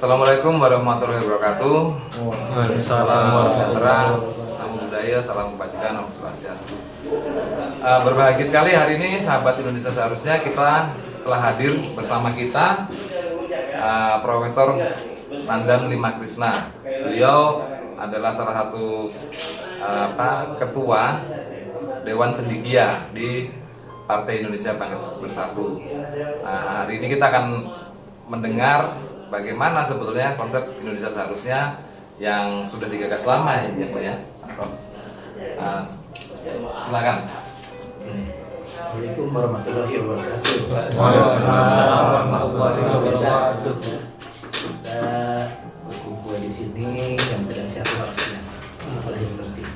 Assalamualaikum warahmatullahi wabarakatuh. Waalaikumsalam Sejahtera, namo buddhaya, salam kebajikan, namo swastiastu. Berbahagia sekali hari ini sahabat Indonesia Seharusnya kita telah hadir bersama kita Profesor Nandan Lima Krishna. Beliau adalah salah satu ketua Dewan Cendekia di Partai Indonesia Bangkit Bersatu. Nah, hari ini kita akan mendengar bagaimana sebetulnya konsep Indonesia Seharusnya yang sudah digagas lama ya Pak ya. Silakan. Assalamualaikum warahmatullahi wabarakatuh. Waalaikumsalam warahmatullahi wabarakatuh. Kita berkumpul di sini yang sedang silaturahmi yang paling penting.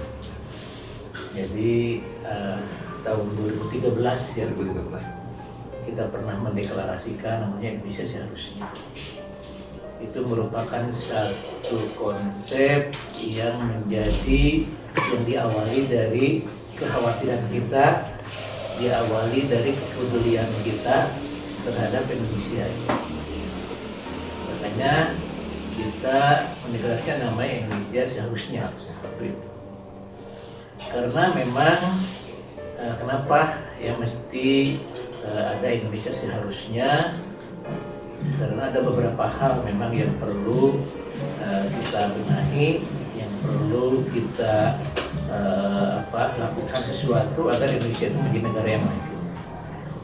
Jadi tahun 2013 ya, kita pernah mendeklarasikan namanya Indonesia Seharusnya. Itu merupakan satu konsep yang diawali dari kekhawatiran kita, diawali dari kepedulian kita terhadap Indonesia. Makanya kita mendeklarasikan namanya Indonesia Seharusnya. Karena memang kenapa ya mesti ada Indonesia Seharusnya? Karena ada beberapa hal memang yang perlu kita benahi, yang perlu kita lakukan sesuatu agar Indonesia itu menjadi negara yang maju,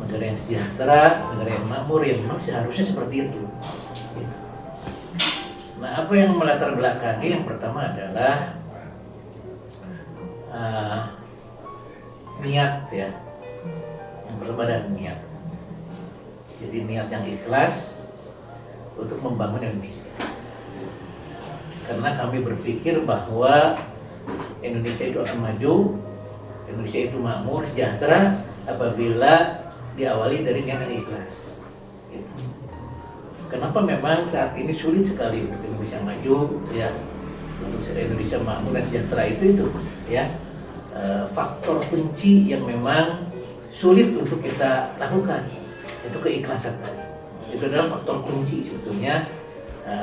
negara yang sejahtera, negara yang makmur, yang memang seharusnya seperti itu. Nah, apa yang melatar belakangi? Yang pertama adalah niat ya. Yang pertama adalah niat. Jadi niat yang ikhlas untuk membangun Indonesia. Karena kami berpikir bahwa Indonesia itu akan maju, Indonesia itu makmur, sejahtera apabila diawali dari niat yang ikhlas. Gitu. Kenapa memang saat ini sulit sekali untuk Indonesia maju, ya, untuk Indonesia makmur dan sejahtera itu ya, faktor kunci yang memang sulit untuk kita lakukan itu keikhlasan tadi. Itu adalah faktor kunci sebetulnya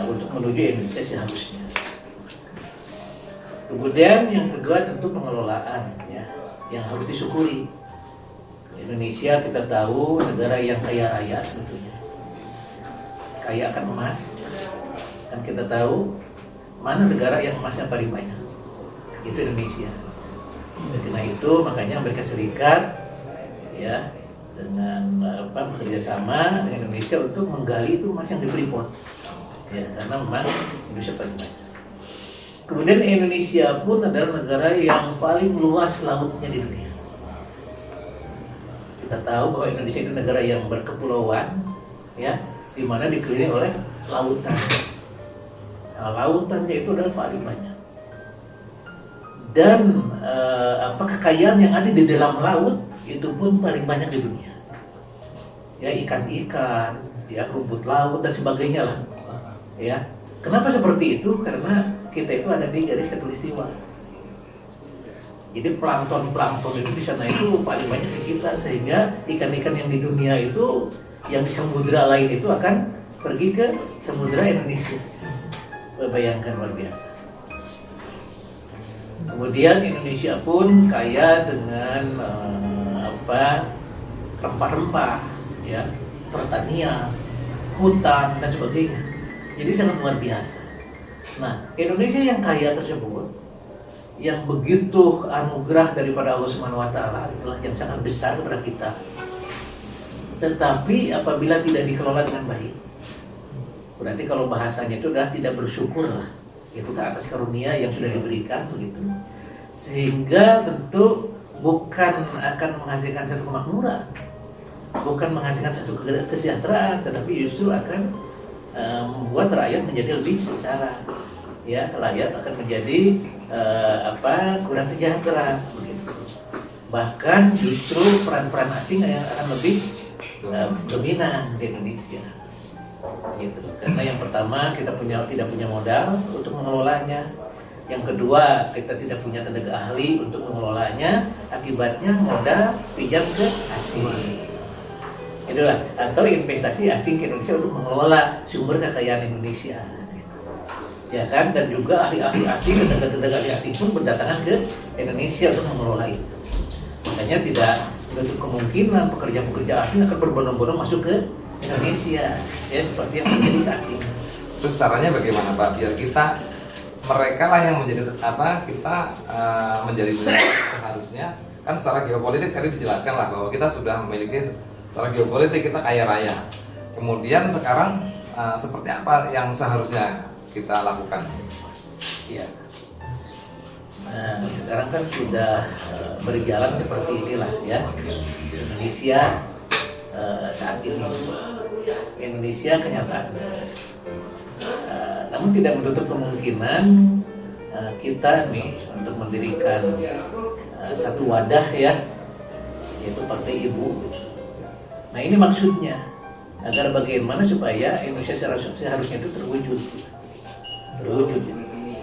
untuk menuju Indonesia Seharusnya. Kemudian yang kedua tentu pengelolaan ya, yang harus disyukuri. Indonesia kita tahu negara yang kaya raya sebetulnya, kaya akan emas. Kan kita tahu mana negara yang emasnya paling banyak, itu Indonesia. Karena itu makanya Amerika Serikat ya dengan bekerja sama dengan Indonesia untuk menggali itu emas yang di Freeport ya, karena memang Indonesia paling banyak. Kemudian Indonesia pun adalah negara yang paling luas lautnya di dunia. Kita tahu bahwa Indonesia itu negara yang berkepulauan ya, di mana dikelilingi oleh lautan. Nah, lautannya itu adalah paling banyak. Dan kekayaan yang ada di dalam laut itu pun paling banyak di dunia. Ya, ikan-ikan, ya, rumput laut dan sebagainya lah. Ya. Kenapa seperti itu? Karena kita itu ada di garis khatulistiwa. Jadi plankton itu di sana itu paling banyak di kita, sehingga ikan-ikan yang di dunia itu, yang di samudra lain itu akan pergi ke samudra Indonesia. Bayangkan, luar biasa. Kemudian Indonesia pun kaya dengan rempah-rempah, ya, pertanian, hutan dan sebagainya. Jadi sangat luar biasa. Nah, Indonesia yang kaya tersebut, yang begitu anugerah daripada Allah Subhanahu Wa Taala, itulah yang sangat besar kepada kita. Tetapi apabila tidak dikelola dengan baik, berarti kalau bahasanya itu adalah tidak bersyukur lah, itu ke atas karunia yang sudah diberikan begitu. Sehingga tentu bukan akan menghasilkan satu kemakmuran, bukan menghasilkan satu kesejahteraan, tetapi justru akan membuat rakyat menjadi lebih sengsara. Ya, rakyat akan menjadi kurang sejahtera begitu. Bahkan justru peran-peran asing yang akan lebih dominan di Indonesia. Gitu. Karena yang pertama kita tidak punya modal untuk mengelolanya. Yang kedua, kita tidak punya tenaga ahli untuk mengelolanya. Akibatnya modal pinjam ke asing. Itulah, atau investasi asing ke Indonesia untuk mengelola sumber kekayaan Indonesia. ya kan, dan juga ahli-ahli asing dan tenaga-tenaga ahli asing pun berdatangan ke Indonesia untuk mengelola itu. Makanya tidak menutup kemungkinan pekerja-pekerja asing akan berbondong-bondong masuk ke Indonesia, ya seperti yang terjadi saat ini. Terus caranya bagaimana Pak? Biar mereka lah yang menjadi kita menjadi seharusnya kan secara geopolitik tadi dijelaskan lah bahwa kita sudah memiliki secara geopolitik kita kaya raya. Kemudian sekarang seperti apa yang seharusnya kita lakukan? Ya. Nah, sekarang kan sudah berjalan seperti inilah ya. Indonesia saat ini. Indonesia kenyataan. Namun tidak menutup kemungkinan kita nih untuk mendirikan satu wadah ya, yaitu Partai Ibu. Nah ini maksudnya agar bagaimana supaya Indonesia seharusnya itu terwujud.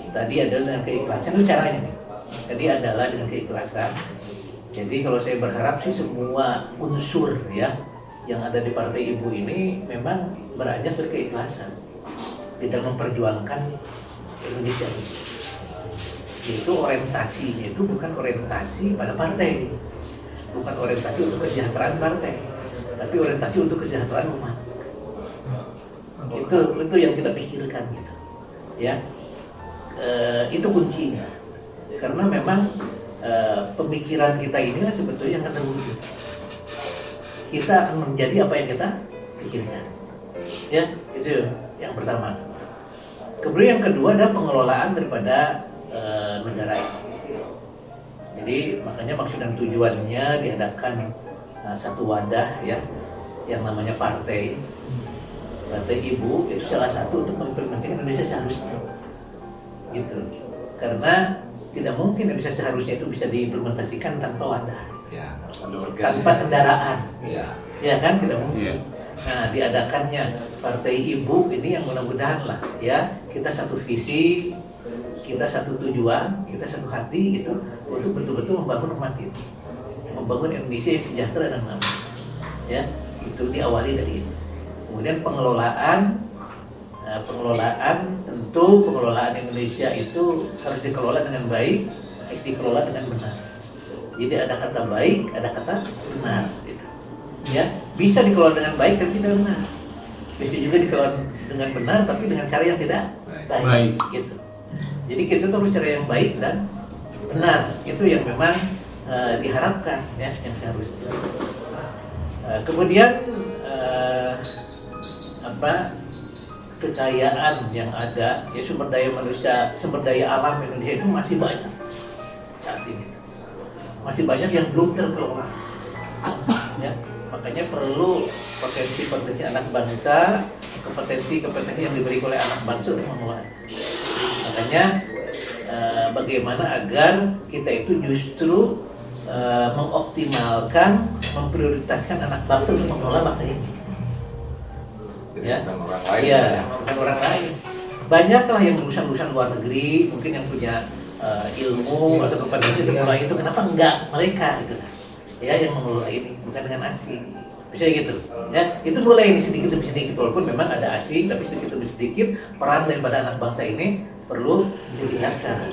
Tadi adalah dengan keikhlasan, itu caranya nih. Tadi adalah dengan keikhlasan. Jadi kalau saya berharap sih semua unsur ya yang ada di Partai Ibu ini memang beranjak dari keikhlasan tidak memperjuangkan Indonesia. Itu orientasinya itu bukan orientasi pada partai, bukan orientasi untuk kesejahteraan partai, tapi orientasi untuk kesejahteraan umat. Itu yang kita pikirkan gitu, ya. Itu kuncinya, karena memang pemikiran kita inilah sebetulnya yang akan terwujud. Kita akan menjadi apa yang kita pikirkan, ya. Itu yang pertama. Kemudian yang kedua adalah pengelolaan daripada negara. Jadi makanya maksud dan tujuannya diadakan satu wadah ya yang namanya Partai Ibu, itu salah satu untuk mengimplementasikan Indonesia seharusnya gitu. Karena tidak mungkin Indonesia seharusnya itu bisa diimplementasikan tanpa wadah Ya, tanpa kendaraan ya kan, tidak mungkin. Nah, diadakannya Partai Ibu ini yang mudah-mudahan lah ya, kita satu visi, kita satu tujuan, kita satu hati gitu untuk betul-betul membangun umat ini, membangun Indonesia yang sejahtera dan makmur. Ya, itu diawali dari ini. Kemudian pengelolaan tentu pengelolaan Indonesia itu harus dikelola dengan baik, harus dikelola dengan benar. Jadi ada kata baik, ada kata benar. Gitu. Ya, bisa dikelola dengan baik tapi tidak benar. Bisa juga dikelola dengan benar tapi dengan cara yang tidak baik. Gitu. Jadi kita harus cara yang baik dan benar. Itu yang memang diharapkan ya, yang seharusnya. Kemudian kekayaan yang ada ya, sumber daya manusia, sumber daya alam Indonesia itu masih banyak saat ini. Masih banyak yang belum terkelola. Ya, makanya perlu potensi anak bangsa, kompetensi yang diberi oleh anak bangsa untuk mengelola. Makanya bagaimana agar kita itu justru mengoptimalkan, memprioritaskan anak bangsa untuk mengelola bangsa ini. Ya, bukan orang lain. Ya, bukan orang lain. Banyaklah yang lulusan luar negeri, mungkin yang punya ilmu atau kompetensi untuk mengelola itu, kenapa enggak mereka gitu? Ya, yang mengelola ini bukan dengan asing. Bisa gitu. Ya, itu mulai ini sedikit demi sedikit, walaupun memang ada asing, tapi sedikit demi sedikit peran daripada anak bangsa ini perlu ditingkatkan.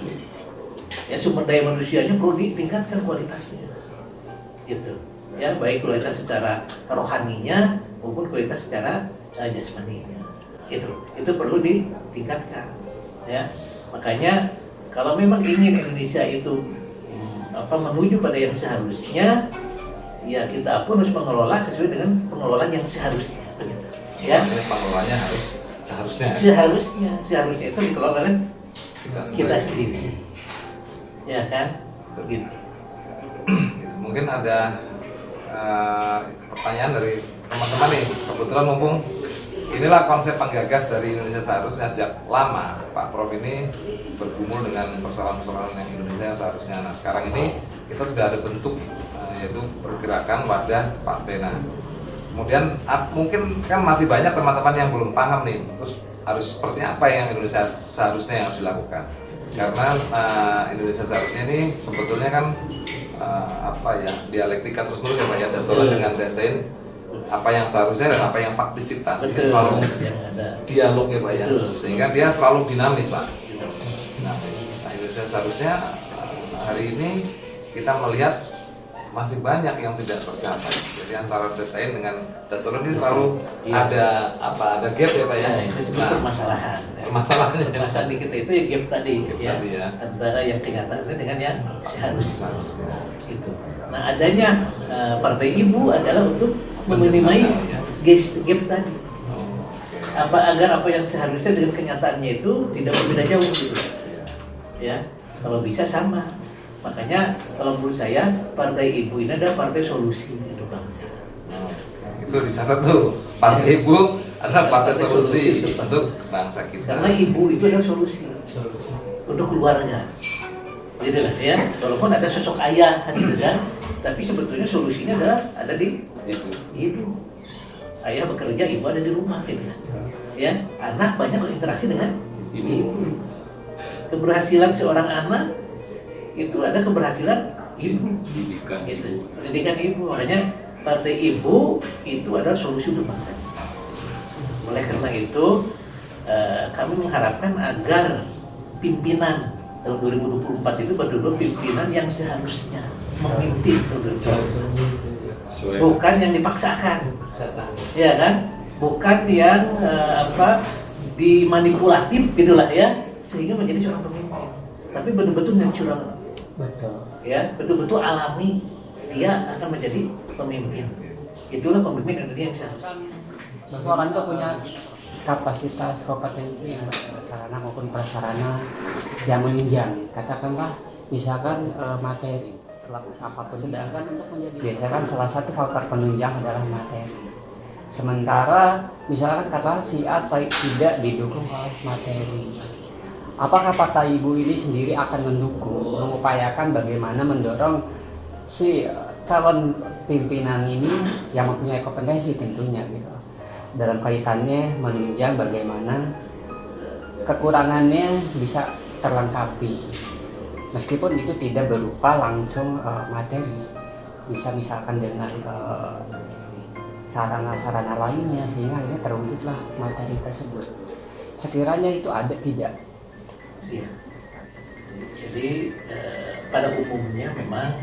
Ya, sumber daya manusianya perlu ditingkatkan kualitasnya. Gitu. Ya, baik kualitas secara rohaninya maupun kualitas secara jasmaninya. Itu perlu ditingkatkan. Ya. Makanya kalau memang ingin Indonesia itu menuju pada yang seharusnya, ya kita pun harus mengelola sesuai dengan pengelolaan yang seharusnya. Begitu. Ya. Pengelolanya harus seharusnya itu dikelola oleh kita sendiri. Ya kan? Begitu. Mungkin ada pertanyaan dari teman-teman nih. Kebetulan mumpung inilah konsep penggagas dari Indonesia seharusnya sejak lama. Pak Prof ini bergumul dengan persoalan-persoalan yang Indonesia seharusnya. Nah sekarang ini kita sudah ada bentuk yaitu pergerakan wadah partai. Nah kemudian mungkin kan masih banyak teman-teman yang belum paham nih, terus harus seperti apa yang Indonesia seharusnya yang harus dilakukan. Karena Indonesia seharusnya ini sebetulnya kan dialektika terus menerus ya Pak ya, dasarnya dengan desain apa yang seharusnya dan apa yang faktisitas. Ini Betul. selalu Yang ada. dialog ya Pak ya, Betul. sehingga dia selalu dinamis Pak. Dinamis. Nah itu seharusnya hari ini kita melihat masih banyak yang tidak tercapai. Jadi antara desain dengan dasar ini selalu Iya. ada gap ya Pak ya. Nah, itu sebenarnya permasalahan. Masalahnya Permasalahan di kita itu ya gap tadi, Gap ya, tadi, ya. antara yang kenyataannya dengan yang seharusnya. Seharusnya. Gitu. Nah adanya partai ibu adalah untuk meminimais Ya. gap tadi. Oh, oke. Agar apa yang seharusnya dengan kenyataannya itu tidak berbeda jauh gitu. Iya. Ya, kalau bisa sama. Makanya kalau menurut saya partai ibu ini adalah partai solusi untuk bangsa. Oh, itu dicatat tuh, partai ibu adalah partai solusi untuk bangsa kita. Karena ibu itu adalah solusi untuk keluarga. Gitu lah ya. Walaupun ada sosok ayah gitu kan, tapi sebetulnya solusinya adalah ada di Itu. ibu. Ayah bekerja, ibu ada di rumah gitu. Ya, anak banyak berinteraksi dengan ibu. Keberhasilan seorang anak itu ada keberhasilan ibu. Pendidikan Gitu. Pendidikan ibu. Makanya partai ibu itu adalah solusi untuk bangsa. Oleh karena itu kami mengharapkan agar pimpinan tahun 2024 itu betul-betul pimpinan yang seharusnya memimpin bukan yang dipaksakan, ya kan? Bukan yang dimanipulatif gitulah ya, sehingga menjadi seorang pemimpin. Tapi betul-betul yang curang, ya, betul-betul alami dia akan menjadi pemimpin. Itulah pemimpin Indonesia yang seharusnya. Seseorang itu punya kapasitas, kompetensi, sarana maupun prasarana yang menunjang. Katakanlah misalkan materi, terlepas apapun. Sedangkan untuk menjadi biasanya kan salah satu faktor penunjang adalah materi. Sementara misalkan katakanlah si A tidak didukung oleh materi. Apakah partai ibu ini sendiri akan mendukung, mengupayakan bagaimana mendorong si calon pimpinan ini yang mempunyai kompetensi tentunya gitu, dalam kaitannya menunjang bagaimana kekurangannya bisa terlengkapi, meskipun itu tidak berupa langsung materi, bisa misalkan dengan sarana-sarana lainnya, sehingga akhirnya terwujudlah materi tersebut. Sekiranya itu ada tidak? Iya. Jadi pada umumnya memang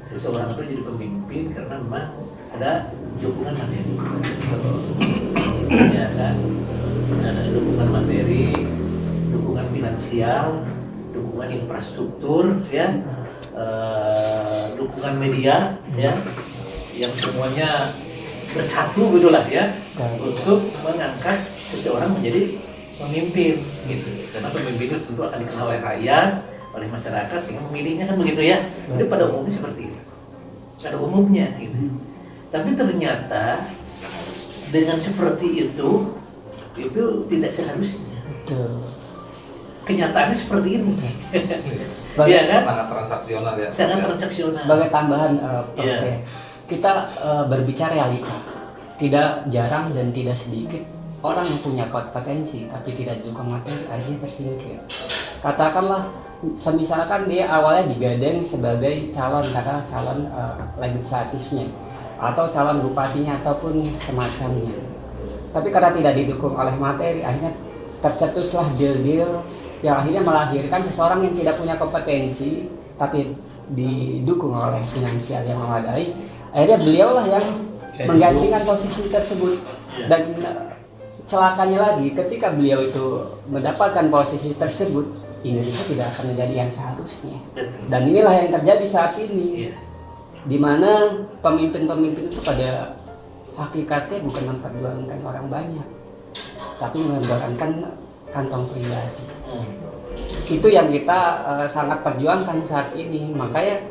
seseorang itu jadi pemimpin karena memang ada dukungan materi, ya kan? Ada dukungan materi, dukungan finansial, dukungan infrastruktur, ya, dukungan media, ya, yang semuanya bersatu gitulah ya, untuk mengangkat seseorang menjadi pemimpin gitu. Karena pemimpin itu tentu akan dikenal oleh rakyat, oleh masyarakat, sehingga memilihnya kan begitu ya. Jadi pada umumnya seperti itu, pada umumnya gitu. Tapi ternyata dengan seperti itu tidak seharusnya. Kenyataannya seperti ini. Iya kan? Sangat transaksional ya. Sangat transaksional. Sebagai tambahan Iya. kita berbicara realita. Tidak jarang dan tidak sedikit orang yang punya kompetensi tapi tidak didukung materi akhirnya tersingkir. Katakanlah semisalkan dia awalnya digadang sebagai calon, katakanlah calon legislatifnya atau calon bupatinya ataupun semacamnya, tapi karena tidak didukung oleh materi akhirnya tercetuslah deal-deal yang akhirnya melahirkan seseorang yang tidak punya kompetensi tapi didukung oleh finansial yang memadai. Akhirnya beliaulah yang menggantikan posisi tersebut. Dan celakanya lagi, ketika beliau itu mendapatkan posisi tersebut, Indonesia tidak akan menjadi yang seharusnya. Dan inilah yang terjadi saat ini, di mana pemimpin-pemimpin itu pada hakikatnya bukan memperjuangkan orang banyak, tapi memperjuangkan kantong pribadi. Itu yang kita sangat perjuangkan saat ini. Makanya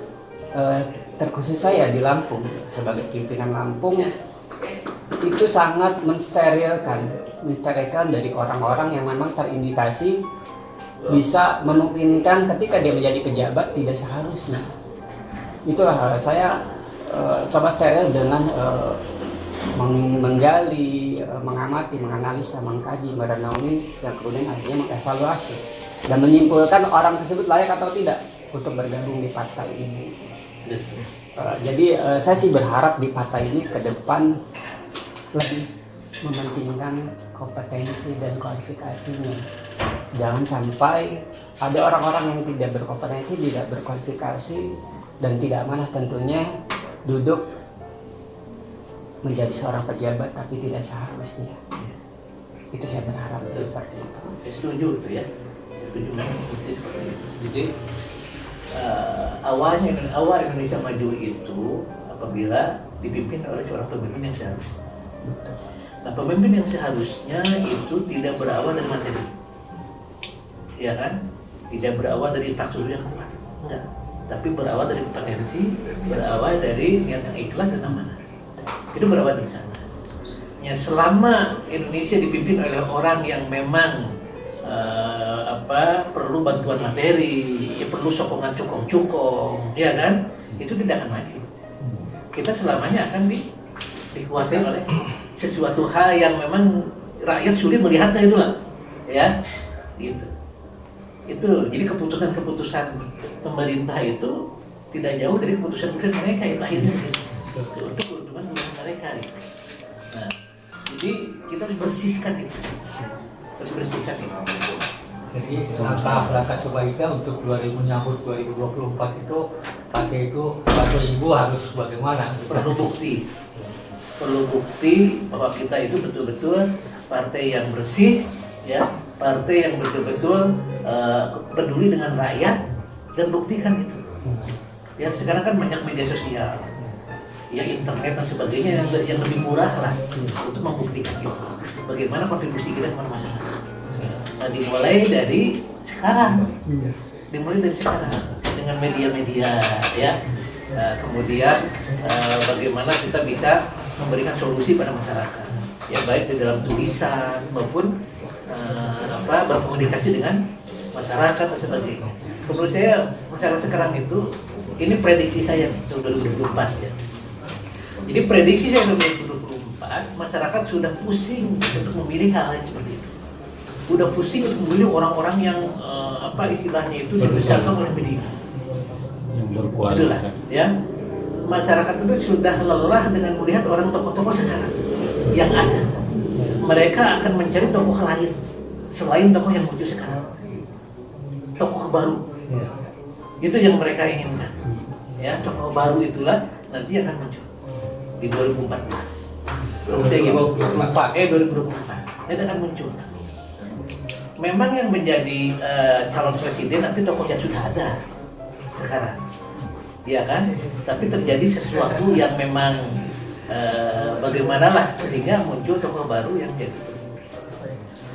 terkhusus saya di Lampung sebagai pimpinan Lampung itu sangat mensterilkan dari orang-orang yang memang terindikasi bisa memungkinkan ketika dia menjadi pejabat tidak seharusnya. Itulah saya coba steril dengan menggali, mengamati, menganalisa, mengkaji, merenungi, dan kemudian akhirnya mengevaluasi dan menyimpulkan orang tersebut layak atau tidak untuk bergabung di partai ini. Jadi saya sih berharap di partai ini ke depan lebih mementingkan kompetensi dan kualifikasinya. Jangan sampai ada orang-orang yang tidak berkompetensi, tidak berkualifikasi, dan tidak amanah tentunya duduk menjadi seorang pejabat tapi tidak seharusnya. Itu saya berharap seperti itu. Saya setuju itu ya. Setuju memang mesti seperti itu. Jadi awal Indonesia maju itu apabila dipimpin oleh seorang pemimpin yang seharusnya. Nah, pemimpin yang seharusnya itu tidak berawal dari materi, ya kan? Tidak berawal dari infrastruktur yang kuat, enggak. Tapi berawal dari kompetensi, berawal dari niat yang ikhlas dan amanah. Itu berawal dari sana. Ya, selama Indonesia dipimpin oleh orang yang memang perlu bantuan materi, ya perlu sokongan cukong-cukong, ya kan? Itu tidak akan maju. Kita selamanya akan dikuasai oleh sesuatu hal yang memang rakyat sulit melihatnya, itulah, ya, gitu. Itu jadi keputusan-keputusan pemerintah itu tidak jauh dari keputusan-keputusan mereka yang akhirnya untuk keuntungan mereka. Gitu. Nah, jadi kita harus bersihkan itu. Jadi langkah sebaiknya untuk menyambut 2024 itu partai ibu harus bagaimana? Perlu bukti bahwa kita itu betul-betul partai yang bersih, ya, partai yang betul-betul peduli dengan rakyat, dan buktikan itu. Ya, sekarang kan banyak media sosial, ya, internet dan sebagainya yang lebih murah lah untuk membuktikan itu. Bagaimana kontribusi kita kepada masyarakat. Nah, dimulai dari sekarang dengan media-media, ya. Kemudian bagaimana kita bisa memberikan solusi pada masyarakat, ya, baik di dalam tulisan maupun berkomunikasi dengan masyarakat dan sebagainya. Menurut saya masyarakat sekarang itu, ini prediksi saya untuk 2024, ya. Jadi prediksi saya 2024, masyarakat sudah pusing untuk memilih hal yang seperti itu. Sudah pusing untuk memilih orang-orang yang istilahnya itu dibesarkan oleh media. Yang berkualitas. Itulah, ya. Masyarakat itu sudah lelah dengan melihat orang tokoh-tokoh sekarang yang ada. Mereka akan mencari tokoh lain selain tokoh yang muncul sekarang. Tokoh baru. Ya. Itu yang mereka inginkan. Ya, tokoh baru itulah nanti akan muncul di 2014. 2024. Itu akan muncul. Memang yang menjadi calon presiden nanti tokohnya sudah ada sekarang, ya kan? Tapi terjadi sesuatu yang memang bagaimanalah sehingga muncul tokoh baru yang jadi.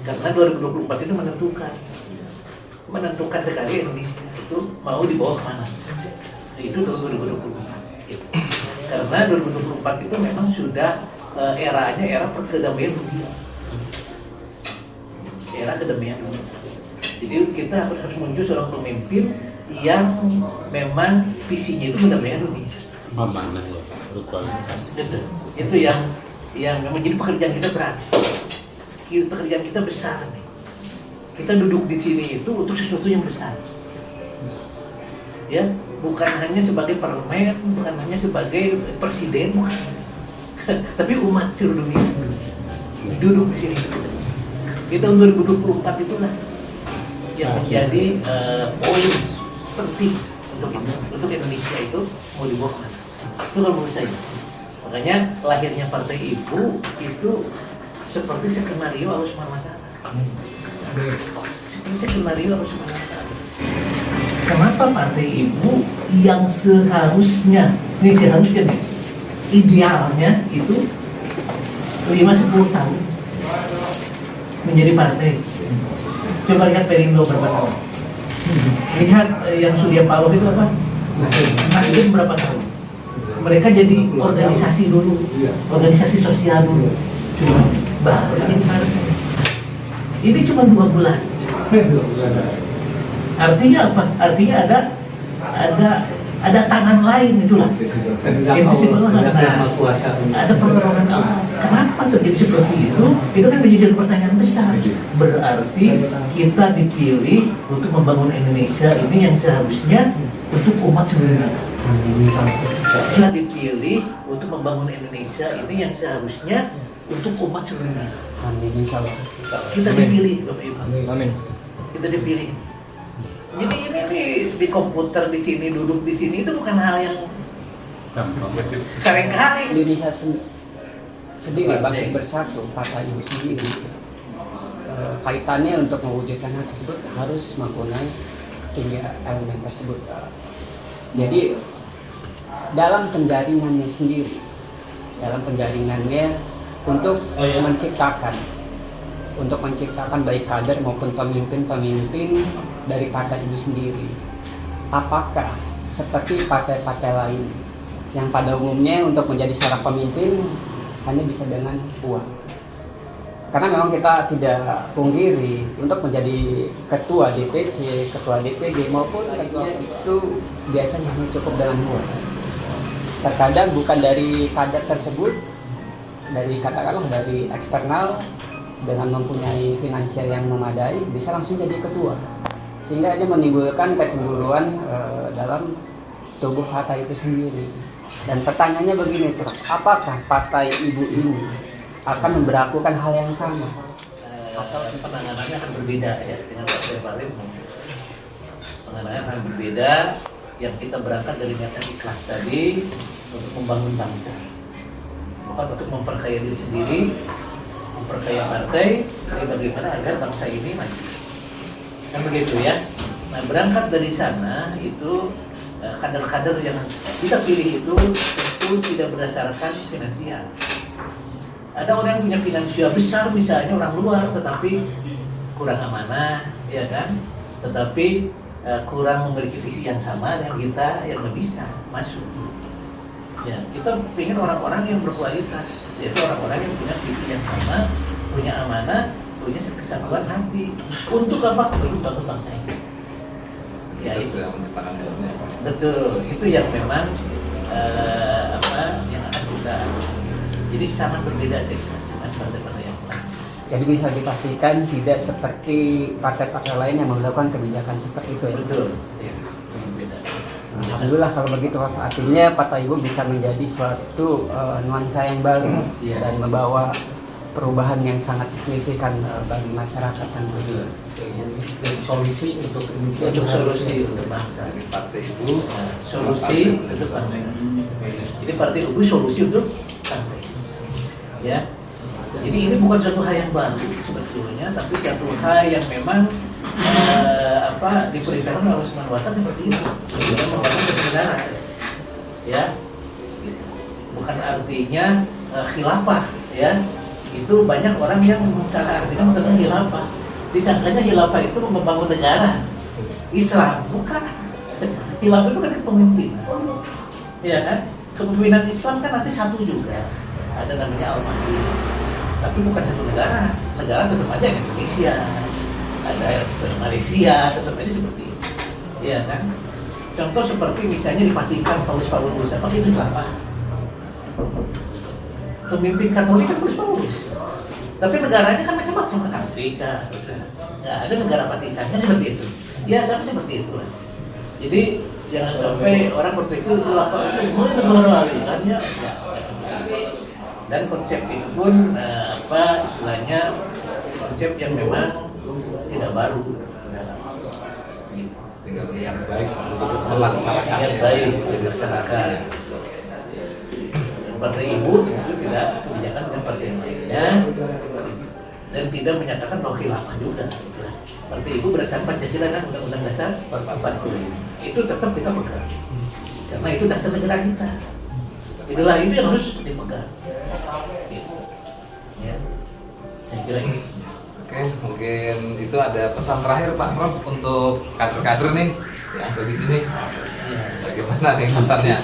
Karena 2024 itu menentukan sekali Indonesia itu mau dibawa kemana. Itu 2024. Gitu. Karena 2024 itu memang sudah eranya era kedamaian dunia. Era kedamaian dunia. Jadi kita harus muncul seorang pemimpin yang memang visinya itu mendamaikan dunia. Amanah, ya, berkualitas. Itu yang memang jadi pekerjaan kita berat. Pekerjaan kita besar nih. Kita duduk di sini itu untuk sesuatu yang besar. Ya, bukan hanya sebagai parlemen, bukan hanya sebagai presiden, bukan. Tapi umat seluruh dunia duduk di sini. Di tahun 2024 itulah yang menjadi poin penting untuk Indonesia itu mau dibawa kemana. Itu kalau menurut saya. Makanya lahirnya Partai Ibu itu seperti skenario Alus Marwatara. Seperti skenario Alus Marwatara. Kenapa Partai Ibu yang seharusnya idealnya itu 5-10 tahun menjadi partai. Coba lihat Perindo berapa tahun. Lihat yang Surya Paloh itu apa? Nasdem berapa tahun? Mereka jadi organisasi dulu, organisasi sosial dulu. Baru jadi partai. Ini cuma 2 bulan. Artinya apa? Artinya ada tangan lain itulah. Ada pertolongan Allah. Kenapa terjadi seperti itu? Itu kan menjadi pertanyaan besar. Berarti kita dipilih untuk membangun Indonesia ini yang seharusnya untuk umat sebenarnya. Kita dipilih untuk membangun Indonesia ini yang seharusnya untuk umat seluruhnya. Amin, insya Allah. Kita dipilih, Bapak Ibu. Amin. Kita dipilih. Jadi ini di komputer di sini, duduk di sini itu bukan hal yang Gampang. kali-kali. Indonesia sendiri bangkit bersatu, Partai Ibu sendiri. Kaitannya untuk mewujudkan hal tersebut harus mempunyai 3 elemen tersebut. Jadi dalam penjaringannya sendiri, untuk menciptakan baik kader maupun pemimpin dari partai itu sendiri. Apakah seperti partai-partai lain yang pada umumnya untuk menjadi seorang pemimpin hanya bisa dengan uang? Karena memang kita tidak pungkiri untuk menjadi ketua DPC, ketua DPD maupun ketua itu biasanya hanya cukup dengan uang. Terkadang bukan dari kader tersebut, katakanlah dari eksternal dengan mempunyai finansial yang memadai bisa langsung jadi ketua, sehingga ini menimbulkan kecemburuan dalam tubuh partai itu sendiri. Dan pertanyaannya begini, apakah partai ibu ini akan memberlakukan hal yang sama? Asal penanganannya akan berbeda ya dengan partai lain. Penanganannya akan berbeda. Yang kita berangkat dari niatan ikhlas tadi untuk membangun bangsa, bukan untuk memperkaya diri sendiri, memperkaya partai, tapi bagaimana agar bangsa ini maju. Kan begitu ya. Nah, berangkat dari sana itu kader-kader yang kita pilih itu tentu tidak berdasarkan finansial. Ada orang yang punya finansial besar misalnya orang luar, tetapi kurang amanah, ya kan? Tetapi kurang memiliki visi yang sama dengan kita yang nggak bisa masuk. Ya, kita ingin orang-orang yang berkualitas, yaitu orang-orang yang punya visi yang sama, punya amanah, punya kesatuan hati. Untuk apa? Untuk bangun bangsa ini. Ya, Kita sudah menciptakan sistemnya. betul. Itu yang memang yang akan kita. Jadi sangat berbeda sih dengan partai-partai yang lain. Jadi bisa dipastikan tidak seperti partai-partai lain yang melakukan kebijakan seperti itu ya? Betul. Ya, berbeda. Alhamdulillah kalau begitu, artinya Partai Ibu bisa menjadi suatu nuansa yang baru dan membawa perubahan yang sangat signifikan bagi masyarakat dan Solusi untuk Untuk solusi untuk bangsa. Jadi partai ibu, Solusi untuk bangsa. Jadi partai ibu solusi untuk bangsa. Ya. Jadi ini bukan suatu hal yang baru sebetulnya, tapi suatu hal yang memang diperintahkan oleh Allah Subhanahu wa Ta'ala seperti itu. Kita membangun negara. Ya. Bukan artinya khilafah, ya. Itu banyak orang yang salah artikan tentang khilafah. Disangkanya khilafah itu membangun negara. Islam bukan. Khilafah itu kan kepemimpinan. Ya kan? Kepemimpinan Islam kan nanti satu juga. Ada namanya Al-Mahdi. Tapi bukan satu negara. Negara tetap aja Indonesia. Ada Malaysia, tetap aja seperti itu. Iya kan? Contoh seperti misalnya di Vatikan Paus apa itu apa? Pemimpin Katolik kan Paus. Tapi negaranya kan macam-macam, Afrika. Nggak ada negara Vatikannya seperti itu. Ya sama seperti itu. Jadi jangan sampai orang berpikir apa itu negara kan ya. Dan konsep itu pun istilahnya konsep yang memang tidak baru. tinggal yang baik untuk melaksanakan Yang baik dilaksanakan. Partai ibu tentu tidak kebijakan dengan partai yang lainnya dan tidak menyatakan bahwa khilafah juga. Partai ibu berdasarkan Pancasila dan Undang-Undang Dasar 45 itu tetap kita pegang karena itu dasar negara kita. Itulah itu yang harus dipegang. Gitu. Ya, saya kira ini. Oke, mungkin itu ada pesan terakhir Pak Prof untuk kader-kader nih yang ada di sini. Bagaimana nih pesannya?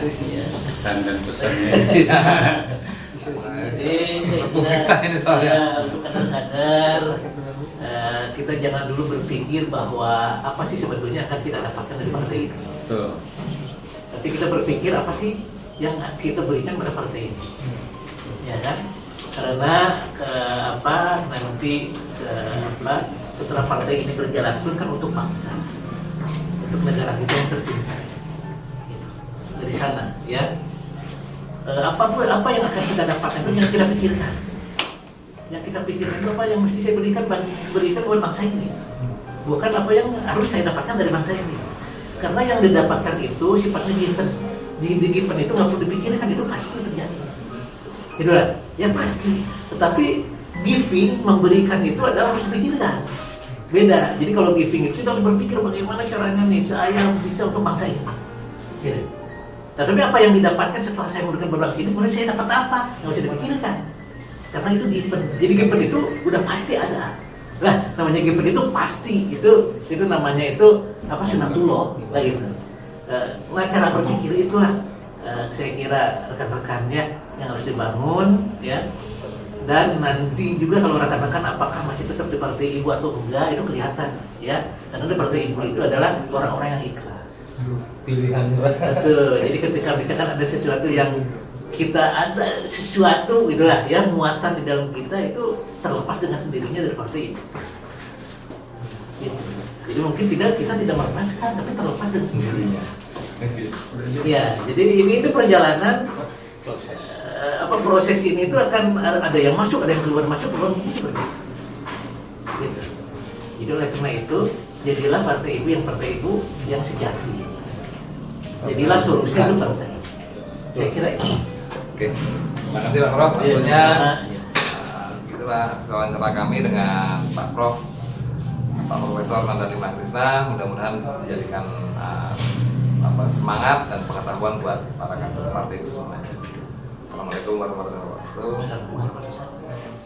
Pesan dan pesannya. Jadi saya Ini soalnya. untuk kader-kader kita jangan dulu berpikir bahwa apa sih sebetulnya akan kita dapatkan dari partai ini. Tuh. Tapi kita berpikir apa sih yang kita berikan pada partai ini, ya kan? Karena nanti setelah partai ini berjalan pun kan untuk bangsa, untuk negara kita yang tercinta. Gitu. di sana, ya. Apa yang akan kita dapatkan itu yang kita pikirkan. Yang kita pikirkan itu apa yang mesti saya berikan buat bangsa ini. Bukan apa yang harus saya dapatkan dari bangsa ini. Karena yang didapatkan itu sifatnya given. Di given itu nggak perlu dipikirkan, itu pasti terjadi. Itu lah, yang pasti. Tetapi giving, memberikan itu adalah harus dipikirkan. Beda. Jadi kalau giving itu kita harus berpikir bagaimana caranya nih saya bisa untuk bangsa ini. Gitu. Tapi apa yang didapatkan setelah saya memberikan buat bangsa ini, kemudian saya dapat apa? Nggak usah dipikirkan. Karena itu given. Jadi given itu udah pasti ada. Lah, namanya given itu pasti. Itu namanya itu apa, sunatullah lah gitu. Nah, cara berpikir itulah saya kira rekan-rekannya yang harus dibangun, ya. Dan nanti juga kalau rekan-rekan apakah masih tetap di partai ibu atau enggak, itu kelihatan, ya. Karena di partai ibu itu adalah orang-orang yang ikhlas. Pilihan Betul. Jadi ketika misalkan ada sesuatu yang kita ada sesuatu gitulah, ya, muatan di dalam kita itu terlepas dengan sendirinya dari partai ibu. Gitu. Jadi mungkin kita tidak melepaskan, tapi terlepas dengan sendirinya. Ya, jadi ini itu perjalanan. Proses ini itu akan ada yang masuk, ada yang keluar masuk, seperti itu. Gitu. Jadi oleh karena itu, jadilah partai ibu yang sejati. Jadilah solusi untuk bangsa ini. Saya kira itu. Oke, terima kasih Pak Prof. Tentunya itulah wawancara kami dengan Pak Prof. Pak Profesor Nanda Lima Krisna. Mudah-mudahan menjadikan semangat dan pengetahuan buat para kader partai itu semuanya. Assalamualaikum warahmatullahi wabarakatuh.